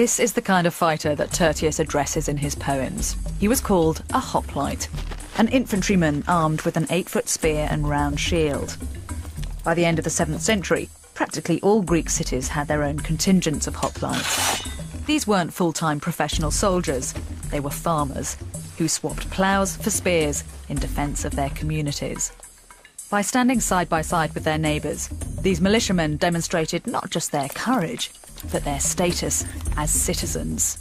This is the kind of fighter that Tertius addresses in his poems. He was called a hoplite, an infantryman armed with an 8-foot spear and round shield. By the end of the 7th century, practically all Greek cities had their own contingents of hoplites. These weren't full-time professional soldiers, they were farmers who swapped ploughs for spears in defence of their communities. By standing side by side with their neighbours, these militiamen demonstrated not just their courage, but their status as citizens.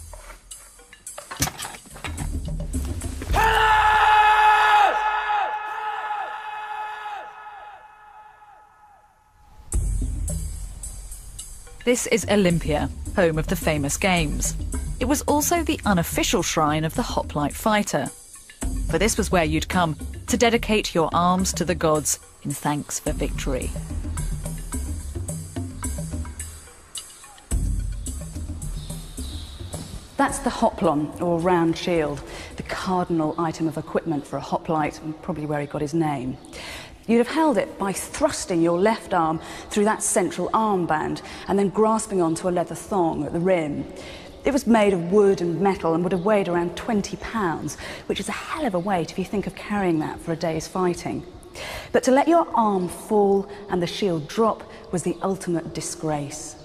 This is Olympia, home of the famous games. It was also the unofficial shrine of the hoplite fighter. For this was where you'd come to dedicate your arms to the gods in thanks for victory. That's the hoplon, or round shield, the cardinal item of equipment for a hoplite, and probably where he got his name. You'd have held it by thrusting your left arm through that central armband and then grasping onto a leather thong at the rim. It was made of wood and metal and would have weighed around 20 pounds, which is a hell of a weight if you think of carrying that for a day's fighting. But to let your arm fall and the shield drop was the ultimate disgrace.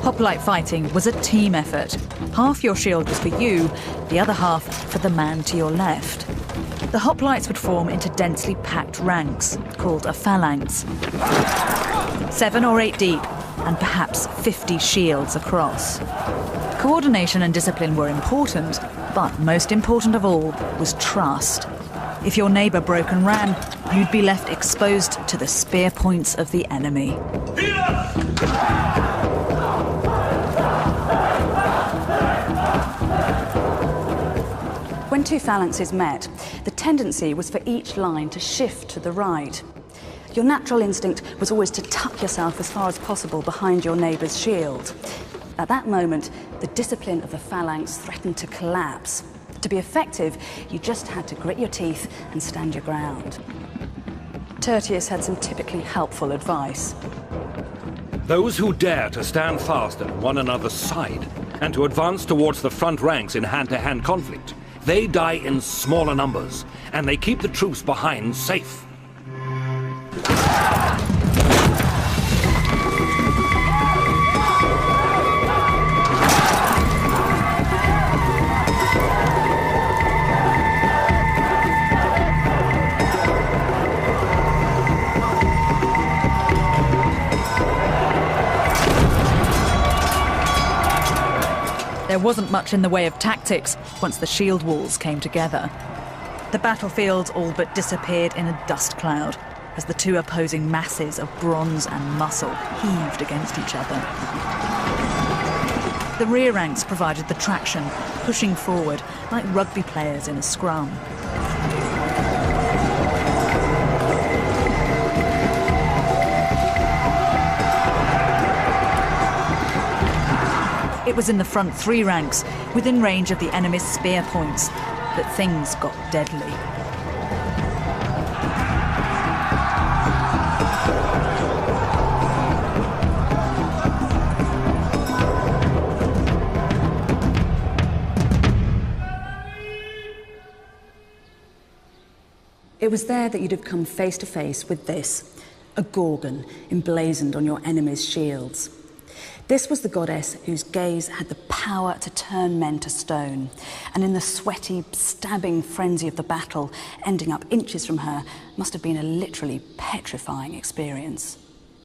Hoplite fighting was a team effort. Half your shield was for you, the other half for the man to your left. The hoplites would form into densely packed ranks, called a phalanx. 7 or 8 deep, and perhaps 50 shields across. Coordination and discipline were important, but most important of all was trust. If your neighbour broke and ran, you'd be left exposed to the spear points of the enemy. When two phalanxes met, the tendency was for each line to shift to the right. Your natural instinct was always to tuck yourself as far as possible behind your neighbour's shield. At that moment, the discipline of the phalanx threatened to collapse. To be effective, you just had to grit your teeth and stand your ground. Tertius had some typically helpful advice. Those who dare to stand fast at one another's side and to advance towards the front ranks in hand-to-hand conflict, they die in smaller numbers, and they keep the troops behind safe. There wasn't much in the way of tactics once the shield walls came together. The battlefield all but disappeared in a dust cloud as the two opposing masses of bronze and muscle heaved against each other. The rear ranks provided the traction, pushing forward like rugby players in a scrum. It was in the front 3 ranks, within range of the enemy's spear points, that things got deadly. It was there that you'd have come face to face with this, a gorgon emblazoned on your enemy's shields. This was the goddess whose gaze had the power to turn men to stone, and in the sweaty, stabbing frenzy of the battle, ending up inches from her must have been a literally petrifying experience.